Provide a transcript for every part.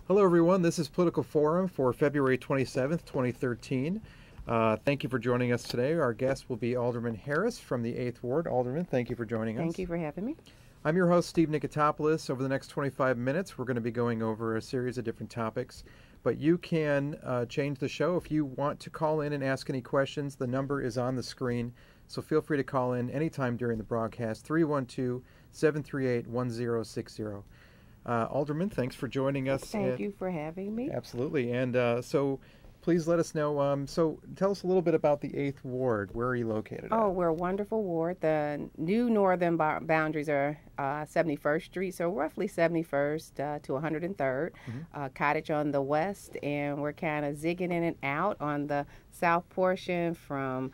Hello, everyone. This is Political Forum for February 27th, 2013. Thank you for joining us today. Our guest will be Alderman Harris from the 8th Ward. Alderman, thank you for joining us. Thank you for having me. I'm your host, Steve Nikotopoulos. Over the next 25 minutes, we're going to be going over a series of different topics. But you can change the show. If you want to call in and ask any questions, the number is on the screen. So feel free to call in anytime during the broadcast, 312-738-1060. Alderman, thanks for joining us. Thank you for having me. Absolutely. And so please let us know. So tell us a little bit about the 8th Ward. Where are you located Oh, at? we're a wonderful ward. The new northern boundaries are 71st Street, so roughly 71st to 103rd. Cottage on the west, and we're kind of zigging in and out on the south portion from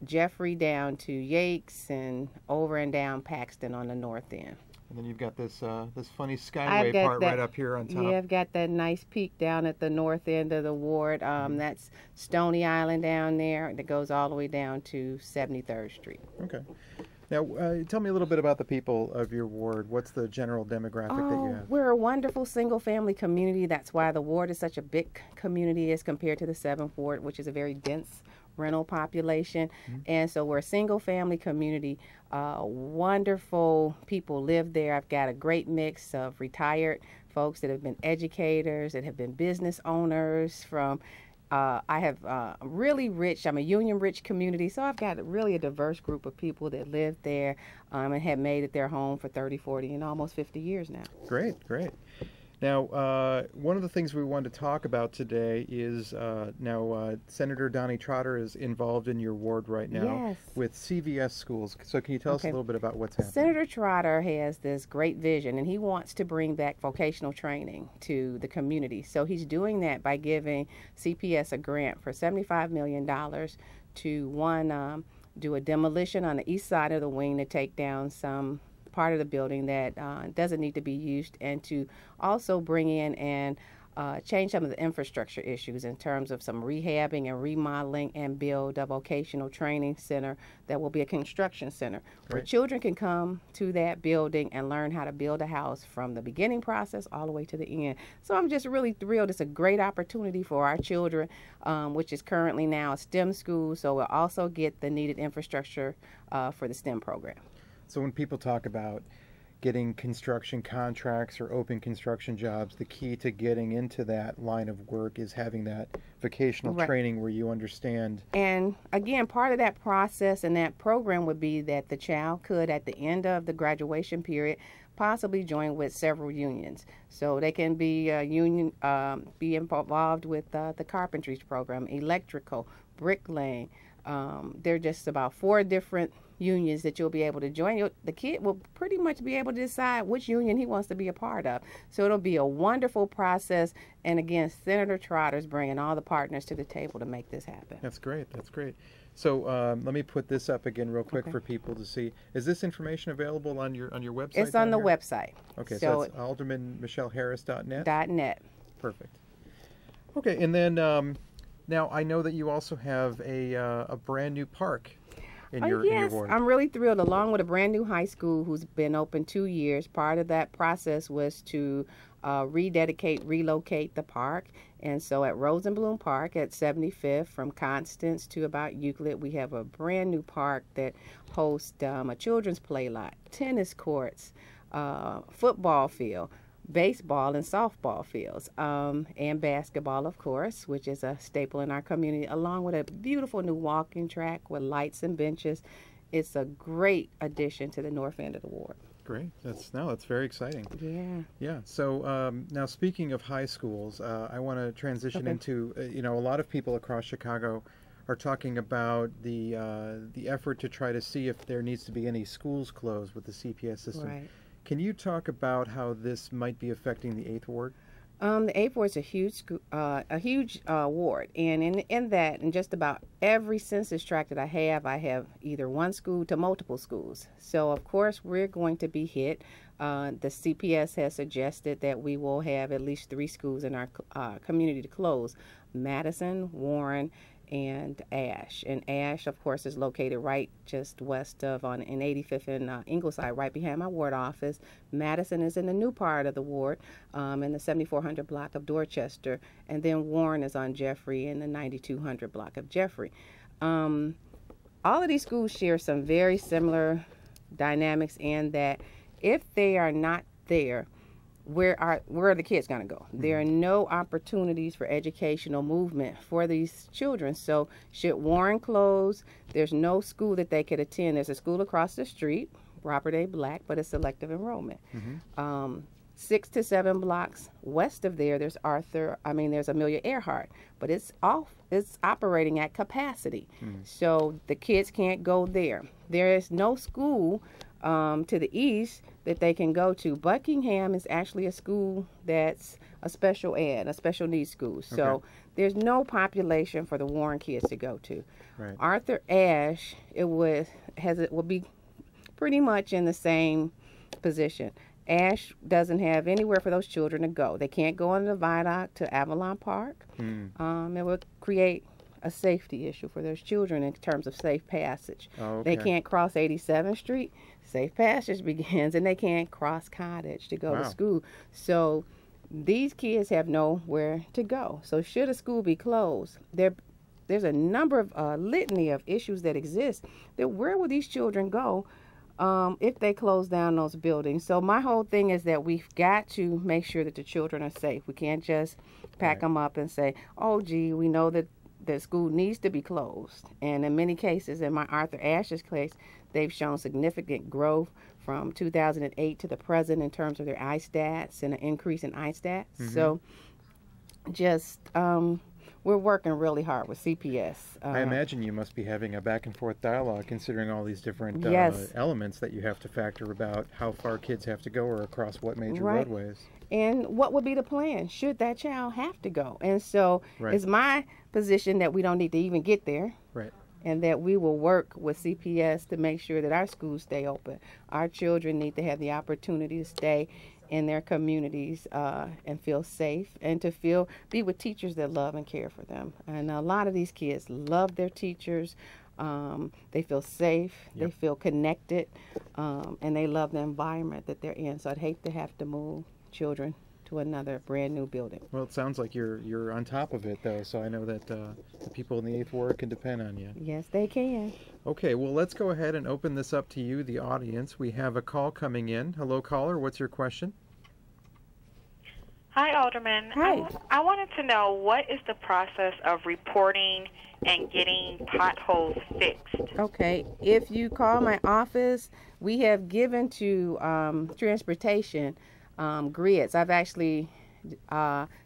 Jeffrey down to Yakes and over and down Paxton on the north end. And then you've got this this funny skyway part right up here on top. Yeah, I've got that nice peak down at the north end of the ward. That's Stony Island down there that goes all the way down to 73rd Street. Okay. Now, tell me a little bit about the people of your ward. What's the general demographic that you have? We're a wonderful single-family community. That's why the ward is such a big community as compared to the 7th Ward, which is a very dense rental population. And so we're a single-family community. Wonderful people live there. I've got a great mix of retired folks that have been educators, that have been business owners from I have really rich, I'm a union-rich community, so I've got really a diverse group of people that live there and have made it their home for 30, 40, and almost 50 years now. Great, great. Now, one of the things we wanted to talk about today is Senator Donnie Trotter is involved in your ward right now with CVS schools. So can you tell us a little bit about what's happening? Senator Trotter has this great vision, and he wants to bring back vocational training to the community. So he's doing that by giving CPS a grant for $75 million to, do a demolition on the east side of the wing to take down some part of the building that doesn't need to be used, and to also bring in and change some of the infrastructure issues in terms of some rehabbing and remodeling, and build a vocational training center that will be a construction center where children can come to that building and learn how to build a house from the beginning process all the way to the end. So I'm just really thrilled. It's a great opportunity for our children, which is currently now a STEM school, so we'll also get the needed infrastructure for the STEM program. So when people talk about getting construction contracts or open construction jobs, the key to getting into that line of work is having that vocational training where you understand. And again, part of that process and that program would be that the child could, at the end of the graduation period, possibly join with several unions. So they can be be involved with the carpentry program, electrical, bricklaying. There are just about 4 different unions that you'll be able to join. The kid will pretty much be able to decide which union he wants to be a part of. So it'll be a wonderful process. And again, Senator Trotter's bringing all the partners to the table to make this happen. That's great. That's great. So let me put this up again real quick for people to see. Is this information available on your website? It's on the website. Okay, so it's aldermanmichelleharris.net? .net. Perfect. Okay, and then now I know that you also have a brand new park in your ward. I'm really thrilled. Along with a brand new high school who's been open 2 years, part of that process was to relocate the park. And so at Rosenblum Park at 75th, from Constance to about Euclid, we have a brand new park that hosts a children's play lot, tennis courts, football field, baseball and softball fields, and basketball, of course, which is a staple in our community, along with a beautiful new walking track with lights and benches. It's a great addition to the north end of the ward. Great. That's very exciting. Yeah. Yeah. So now, speaking of high schools, I want to transition into a lot of people across Chicago are talking about the effort to try to see if there needs to be any schools closed with the CPS system. Right. Can you talk about how this might be affecting the 8th Ward? The 8th Ward is a huge ward, and in just about every census tract that I have either one school to multiple schools. So of course we're going to be hit. The CPS has suggested that we will have at least 3 schools in our community to close: Madison, Warren, and Ash. And Ash, of course, is located right just west of in 85th and Ingleside, right behind my ward office. Madison is in the new part of the ward, in the 7400 block of Dorchester. And then Warren is on Jeffrey in the 9200 block of Jeffrey. All of these schools share some very similar dynamics in that if they are not there, where are the kids going to go? There are no opportunities for educational movement for these children. So should Warren close, there's no school that they could attend. There's a school across the street, Robert A. Black, but it's selective enrollment. 6 to 7 blocks west of there's there's Amelia Earhart, but it's operating at capacity. So the kids can't go there. There is no school to the east that they can go to. Buckingham is actually a school that's a special ed, a special needs school. So there's no population for the Warren kids to go to. Right. Arthur Ashe, it will be pretty much in the same position. Ashe doesn't have anywhere for those children to go. They can't go on the viaduct to Avalon Park. It would create a safety issue for those children in terms of safe passage. They can't cross 87th Street. Safe passage begins, and they can't cross Cottage to go to school. So these kids have nowhere to go. So should a school be closed, there's a number of litany of issues that exist. That where will these children go if they close down those buildings? So my whole thing is that we've got to make sure that the children are safe. We can't just pack them up and say, oh, gee, we know that the school needs to be closed. And in many cases, in my Arthur Ashe's case, they've shown significant growth from 2008 to the present in terms of their ISTATs and an increase in ISTATs. So just we're working really hard with CPS. I imagine you must be having a back and forth dialogue considering all these different elements that you have to factor about how far kids have to go or across what major roadways. And what would be the plan should that child have to go? And so it's my position that we don't need to even get there. Right. And that we will work with CPS to make sure that our schools stay open. Our children need to have the opportunity to stay in their communities and feel safe and to be with teachers that love and care for them. And a lot of these kids love their teachers. They feel safe, they feel connected, and they love the environment that they're in. So I'd hate to have to move children to another brand new building. Well, it sounds like you're on top of it, though, so I know that the people in the 8th Ward can depend on you. Yes, they can. Okay, well, let's go ahead and open this up to you, the audience. We have a call coming in. Hello, caller. What's your question? Hi, Alderman. Hi. I wanted to know, what is the process of reporting and getting potholes fixed? Okay, if you call my office, we have given to transportation grids. I've actually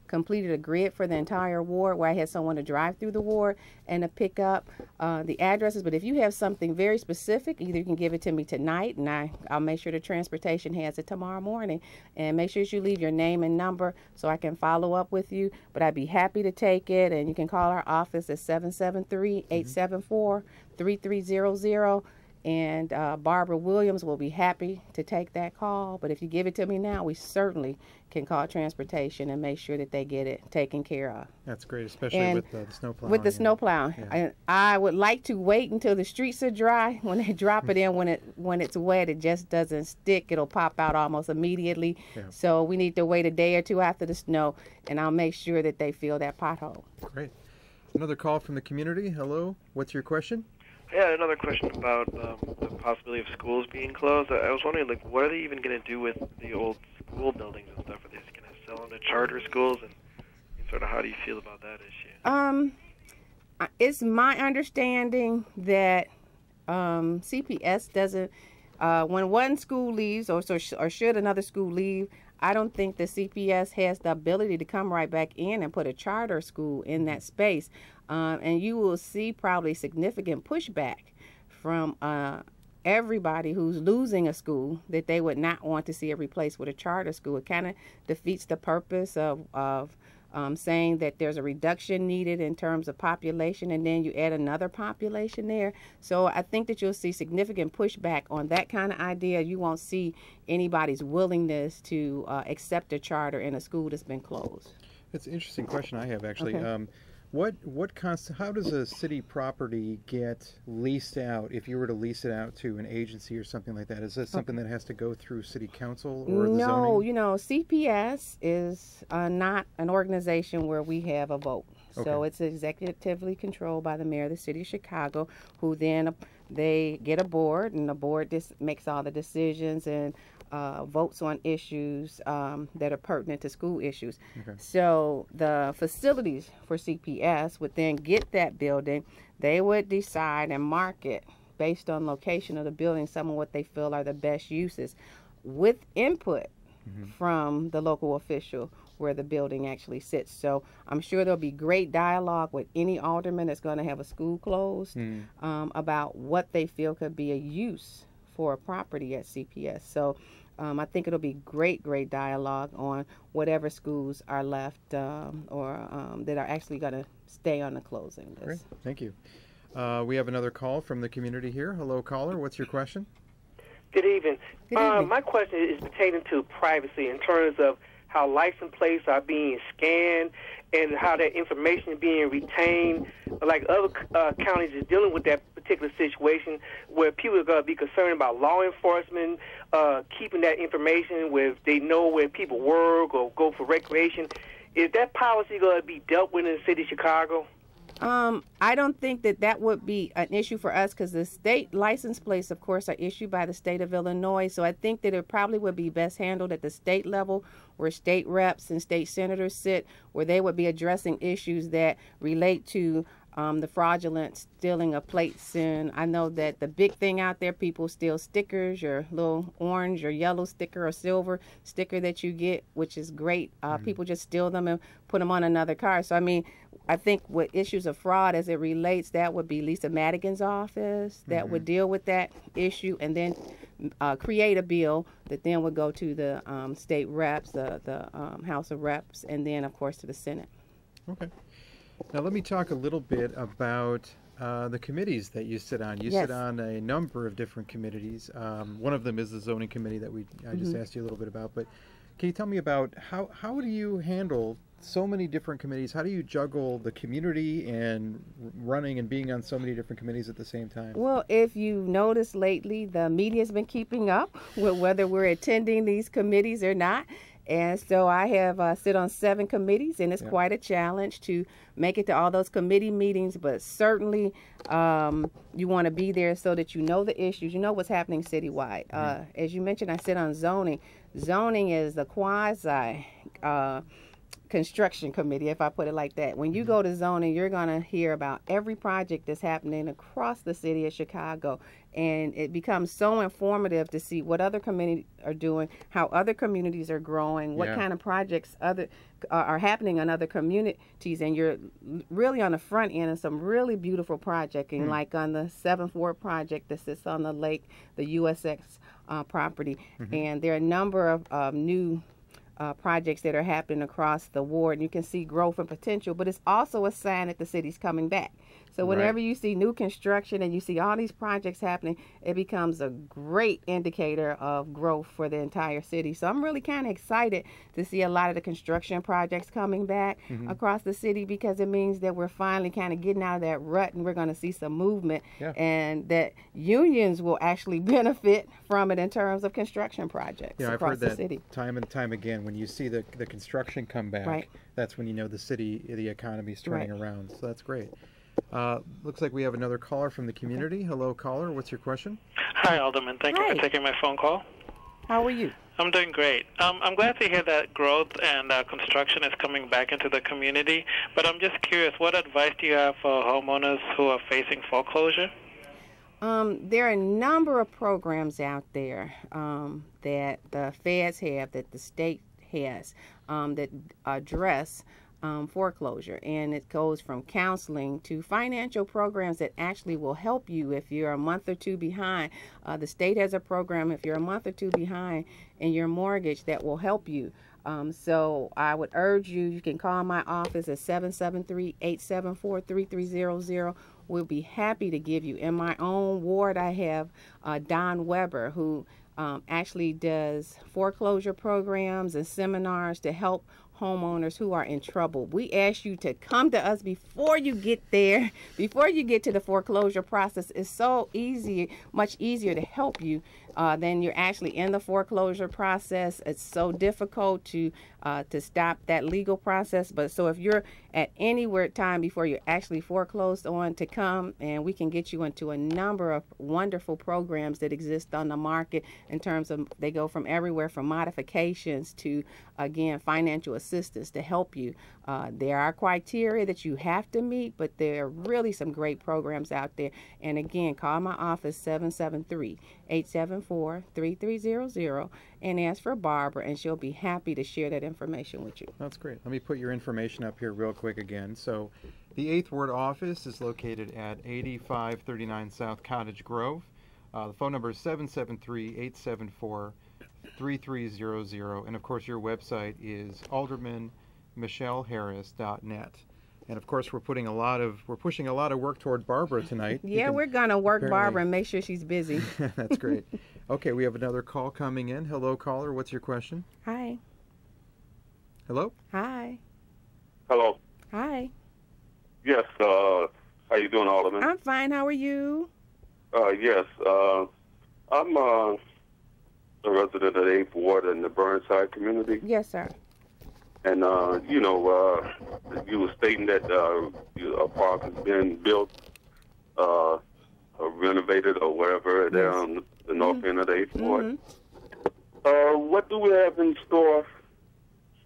completed a grid for the entire ward where I had someone to drive through the ward and to pick up the addresses. But if you have something very specific, either you can give it to me tonight and I'll make sure the transportation has it tomorrow morning. And make sure you leave your name and number so I can follow up with you. But I'd be happy to take it, and you can call our office at 773-874-3300. And Barbara Williams will be happy to take that call. But if you give it to me now, we certainly can call transportation and make shere that they get it taken care of. That's great, especially with the snow plowing. With the snow plowing. Yeah. I would like to wait until the streets are dry. When they drop it in, when it's wet, it just doesn't stick. It'll pop out almost immediately. Yeah. So we need to wait a day or two after the snow, and I'll make sure that they fill that pothole. Great. Another call from the community. Hello, what's your question? Yeah, another question about the possibility of schools being closed. I was wondering, what are they even going to do with the old school buildings and stuff? Are they just going to sell them to charter schools? And sort of how do you feel about that issue? It's my understanding that CPS doesn't, when one school leaves or should another school leave, I don't think the CPS has the ability to come right back in and put a charter school in that space. And you will see probably significant pushback from everybody who's losing a school, that they would not want to see it replaced with a charter school. It kind of defeats the purpose of saying that there's a reduction needed in terms of population, and then you add another population there. So I think that you'll see significant pushback on that kind of idea. You won't see anybody's willingness to accept a charter in a school that's been closed. It's an interesting question I have, actually. Okay. How does a city property get leased out if you were to lease it out to an agency or something like that? Is this something that has to go through city council or the zoning? No, you know, CPS is not an organization where we have a vote. So Okay. it's executively controlled by the mayor of the city of Chicago, who then they get a board, and the board makes all the decisions and votes on issues that are pertinent to school issues. Okay. So the facilities for CPS would then get that building. They would decide and market based on location of the building some of what they feel are the best uses, with input from the local official where the building actually sits. So I'm sure there'll be great dialogue with any alderman that's going to have a school closed about what they feel could be a use for a property at CPS. So I think it'll be great dialogue on whatever schools are left or that are actually going to stay on the closing list. Great, thank you. We have another call from the community here. Hello, caller. What's your question? Good evening. Good evening. My question is pertaining to privacy in terms of how license plates are being scanned and how that information is being retained. Like other counties is dealing with that particular situation where people are going to be concerned about law enforcement keeping that information where they know where people work or go for recreation. Is that policy going to be dealt with in the city of Chicago? I don't think that would be an issue for us because the state license plates, of course, are issued by the state of Illinois. So I think that it probably would be best handled at the state level where state reps and state senators sit, where they would be addressing issues that relate to the fraudulent stealing of plates. And I know that the big thing out there, people steal stickers, your little orange or yellow sticker or silver sticker that you get, which is great. People just steal them and put them on another car. So, I mean, I think with issues of fraud as it relates, that would be Lisa Madigan's office that would deal with that issue and then create a bill that then would go to the state reps, the House of Reps, and then, of course, to the Senate. Okay. Now let me talk a little bit about the committees that you sit on. You Yes. sit on a number of different committees. One of them is the zoning committee that I just asked you a little bit about. But can you tell me about how do you handle so many different committees? How do you juggle the community and running and being on so many different committees at the same time? Well, if you've noticed lately, the media's been keeping up with whether we're attending these committees or not. And so I have sit on 7 committees, and it's quite a challenge to make it to all those committee meetings. But certainly you want to be there so that you know the issues, you know what's happening citywide. As you mentioned, I sit on zoning. Zoning is the quasi construction committee, if I put it like that. When you go to zoning, you're going to hear about every project that's happening across the city of Chicago. And it becomes so informative to see what other communities are doing, how other communities are growing, what kind of projects are happening on other communities. And you're really on the front end of some really beautiful projecting, like on the 7th Ward project that sits on the lake, the USX property. And there are a number of new projects that are happening across the ward, and you can see growth and potential, but it's also a sign that the city's coming back. So whenever you see new construction and you see all these projects happening, it becomes a great indicator of growth for the entire city. So I'm really kind of excited to see a lot of the construction projects coming back across the city, because it means that we're finally kind of getting out of that rut and we're going to see some movement, and that unions will actually benefit from it in terms of construction projects I've across heard the that city. time and time again. When you see the construction come back, that's when you know the economy's turning around. So that's great. Looks like we have another caller from the community. Hello, caller. What's your question? Hi, Alderman. Thank you for taking my phone call. How are you? I'm doing great. I'm glad to hear that growth and construction is coming back into the community, but I'm just curious, what advice do you have for homeowners who are facing foreclosure? There are a number of programs out there that the feds have, that the state has, that address foreclosure, and it goes from counseling to financial programs that actually will help you if you're a month or two behind. The state has a program if you're a month or two behind in your mortgage that will help you. So I would urge you can call my office at 773-874-3300. We'll be happy to give you. In my own ward, I have Don Weber, who actually does foreclosure programs and seminars to help homeowners who are in trouble. We ask you to come to us before you get there, before you get to the foreclosure process. It's so easy, much easier to help you than you're actually in the foreclosure process. It's so difficult to stop that legal process. But so if you're at anywhere time before you're actually foreclosed on, to come and we can get you into a number of wonderful programs that exist on the market in terms of, they go from everywhere from modifications to, again, financial assistance to help you. There are criteria that you have to meet, but there are really some great programs out there. And again, call my office 773-874-3300 and ask for Barbara, and she'll be happy to share that information with you. That's great. Let me put your information up here real quick again. So the 8th Ward office is located at 8539 South Cottage Grove. The phone number is 773-874-3300. And of course, your website is aldermanmichelleharris.net. And of course, we're pushing a lot of work toward Barbara tonight. Yeah, we're gonna work Barbara and make sure she's busy. That's great. Okay, we have another call coming in. Hello, caller. What's your question? Hi. Hello. Hi. Hello. Hi. Yes. How you doing, Alderman? I'm fine. How are you? Yes. I'm a resident of the 8th Ward in the Burnside community. Yes, sir. And, you were stating that a park has been built, or renovated or whatever there on the north end of the 8th Ward. What do we have in store as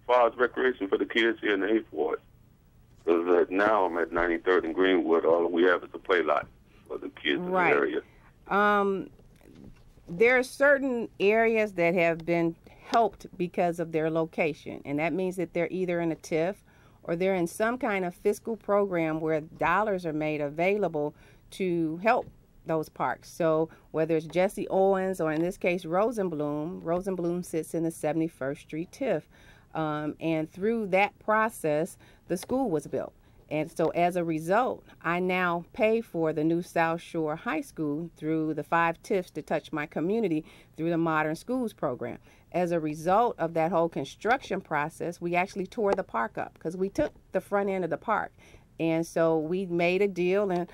far as recreation for the kids here in the 8th Ward? Because now I'm at 93rd and Greenwood. All we have is a play lot for the kids in the area. There are certain areas that have been helped because of their location, and that means that they're either in a TIF or they're in some kind of fiscal program where dollars are made available to help those parks. So whether it's Jesse Owens or in this case Rosenblum sits in the 71st Street TIF, and through that process the school was built. And so as a result, I now pay for the new South Shore High School through the 5 TIFs to touch my community through the Modern Schools program. As a result of that whole construction process, we actually tore the park up because we took the front end of the park. And so we made a deal and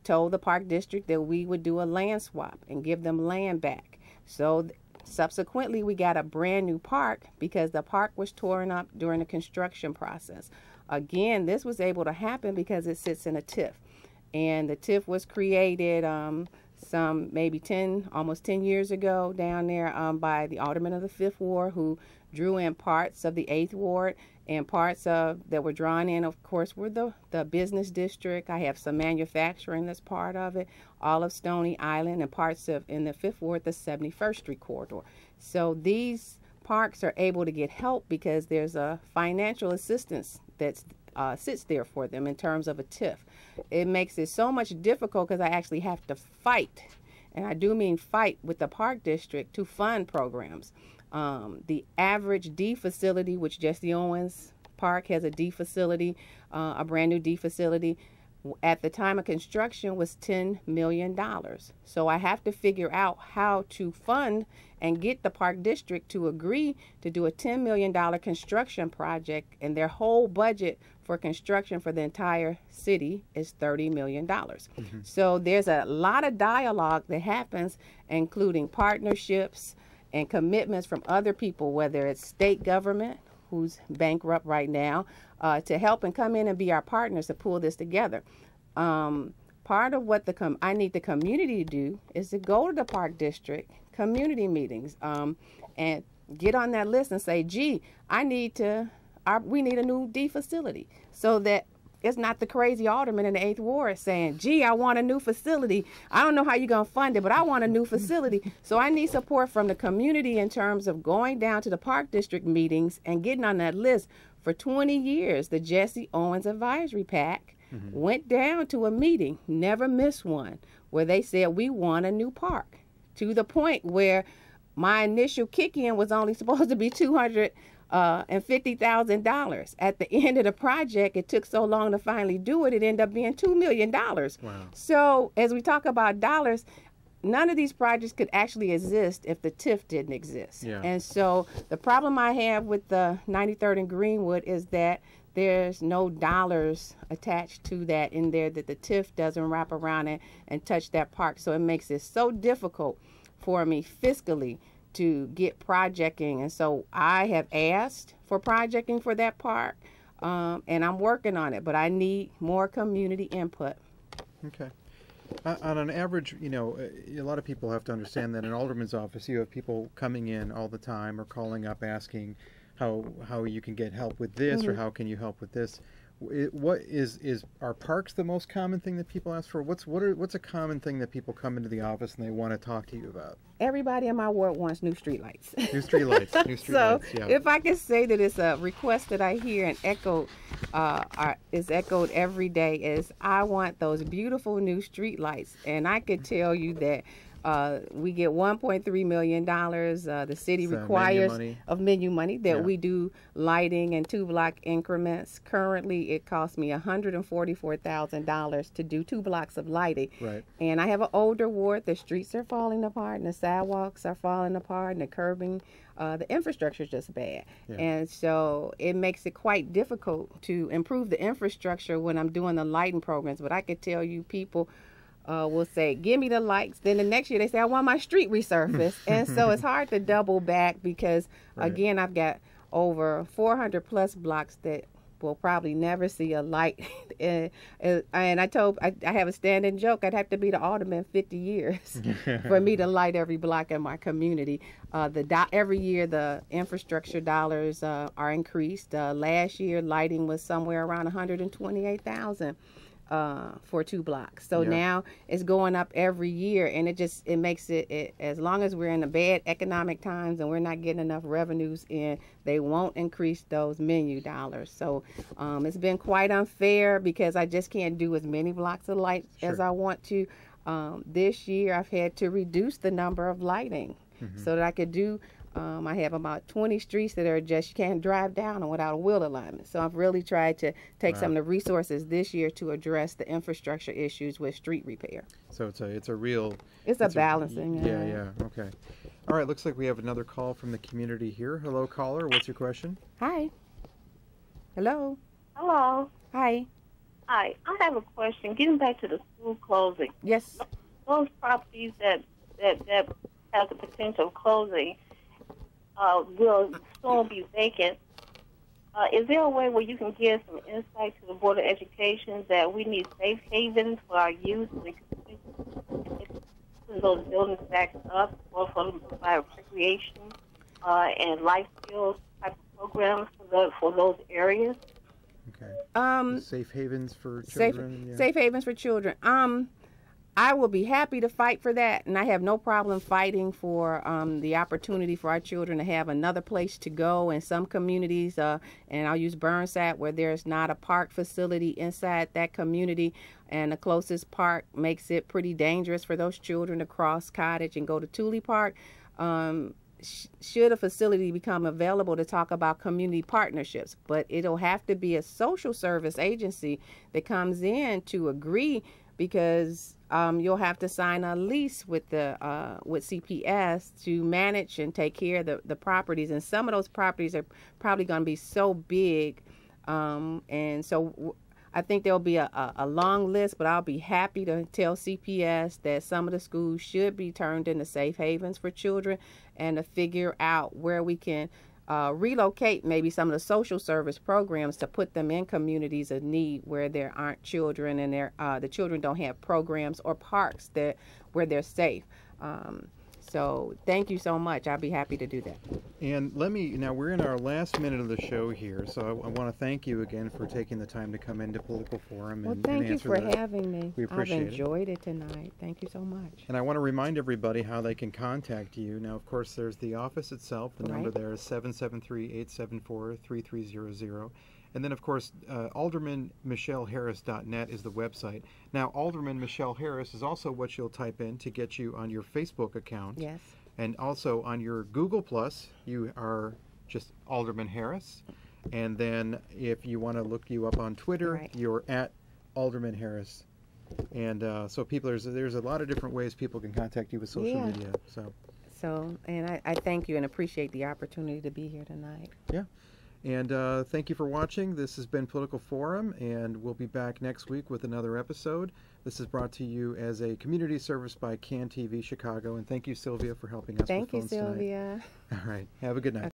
told the park district that we would do a land swap and give them land back. So subsequently, we got a brand new park because the park was torn up during the construction process. Again, this was able to happen because it sits in a TIF. And the TIF was created some maybe almost 10 years ago down there by the Alderman of the 5th Ward, who drew in parts of the 8th Ward, and parts of that were drawn in, of course, were the business district. I have some manufacturing that's part of it, all of Stony Island, and parts of, in the 5th Ward, the 71st Street corridor. So these parks are able to get help because there's a financial assistance that sits there for them in terms of a TIF. It makes it so much difficult because I actually have to fight, and I do mean fight, with the park district to fund programs. The average D facility, which Jesse Owens Park has a D facility, a brand new D facility, at the time of construction was $10 million. So I have to figure out how to fund and get the park district to agree to do a $10 million construction project, and their whole budget for construction for the entire city is $30 million. So there's a lot of dialogue that happens, including partnerships and commitments from other people, whether it's state government, who's bankrupt right now, to help and come in and be our partners to pull this together. Part of what I need the community to do is to go to the park district community meetings and get on that list and say, gee, we need a new D facility, so that it's not the crazy alderman in the 8th Ward saying, gee, I want a new facility. I don't know how you're going to fund it, but I want a new facility. So I need support from the community in terms of going down to the park district meetings and getting on that list. For 20 years, the Jesse Owens Advisory PAC went down to a meeting, never missed one, where they said, we want a new park, to the point where my initial kick-in was only supposed to be $250,000. At the end of the project, it took so long to finally do it, it ended up being $2 million. Wow. So as we talk about dollars, none of these projects could actually exist if the TIF didn't exist. Yeah. And so the problem I have with the 93rd and Greenwood is that there's no dollars attached to that in there, that the TIF doesn't wrap around it and touch that park. So it makes it so difficult for me fiscally to get projecting. And so I have asked for projecting for that park, and I'm working on it, but I need more community input. Okay. On an average, you know, a lot of people have to understand that in Alderman's office, you have people coming in all the time or calling up asking how you can get help with this, or how can you help with this. What are parks the most common thing that people ask for? What's a common thing that people come into the office and they want to talk to you about? Everybody in my ward wants new streetlights. New streetlights. New streetlights. So yeah. if I can say that it's a request that I hear and is echoed every day, is I want those beautiful new streetlights. And I could tell you that we get $1.3 million. The city requires menu money that we do lighting in 2-block increments. Currently, it costs me $144,000 to do 2 blocks of lighting. Right. And I have an older ward. The streets are falling apart, and the sidewalks are falling apart, and the curbing, the infrastructure is just bad. Yeah. And so it makes it quite difficult to improve the infrastructure when I'm doing the lighting programs. But I could tell you, people will say, give me the lights. Then the next year they say, I want my street resurfaced. And so it's hard to double back because, again, I've got over 400 plus blocks that will probably never see a light. And I have a standing joke, I'd have to be the alderman 50 years for me to light every block in my community. Every year the infrastructure dollars are increased. Last year lighting was somewhere around $128,000. For 2 blocks. So now it's going up every year, and it makes it, as long as we're in the bad economic times and we're not getting enough revenues in, they won't increase those menu dollars. So it's been quite unfair because I just can't do as many blocks of light as I want to. This year I've had to reduce the number of lighting so that I could do I have about 20 streets that are just, you can't drive down them without a wheel alignment. So I've really tried to take some of the resources this year to address the infrastructure issues with street repair. So it's a real... It's a balancing. Yeah, okay. All right, looks like we have another call from the community here. Hello, caller. What's your question? Hi. Hello. Hello. Hi. Hi. I have a question. Getting back to the school closing. Yes. Those properties that have the potential of closing will soon be vacant. Is there a way where you can give some insight to the Board of Education that we need safe havens for our youth, so we can put those buildings back up, or for them to provide recreation and life skills type of programs for those areas? Okay. Safe havens for children. Safe havens for children. I will be happy to fight for that, and I have no problem fighting for the opportunity for our children to have another place to go. In some communities, and I'll use Burnside, where there's not a park facility inside that community, and the closest park makes it pretty dangerous for those children to cross Cottage and go to Thule Park. Should a facility become available, to talk about community partnerships, but it'll have to be a social service agency that comes in to agree, because you'll have to sign a lease with with CPS to manage and take care of the properties, and some of those properties are probably going to be so big, and so I think there'll be a long list, but I'll be happy to tell CPS that some of the schools should be turned into safe havens for children, and to figure out where we can relocate maybe some of the social service programs to put them in communities of need where there aren't children, and the children don't have programs or parks where they're safe. So thank you so much. I'll be happy to do that. And now we're in our last minute of the show here, so I want to thank you again for taking the time to come into Political Forum and thank you for that. having me. We appreciate I've enjoyed it tonight. Thank you so much. And I want to remind everybody how they can contact you. Now, of course, there's the office itself. The number there is 773-874-3300. And then, of course, aldermanmichelleharris.net is the website. Now, Alderman Michelle Harris is also what you'll type in to get you on your Facebook account. Yes. And also on your Google+, you are just Alderman Harris. And then if you want to look you up on Twitter, you're at Alderman Harris And so people, there's a lot of different ways people can contact you with social media. So, and I thank you and appreciate the opportunity to be here tonight. Yeah. And thank you for watching. This has been Political Forum, and we'll be back next week with another episode. This is brought to you as a community service by CAN TV Chicago. And thank you, Sylvia, for helping us with phones tonight. Thank you, Sylvia. All right. Have a good night.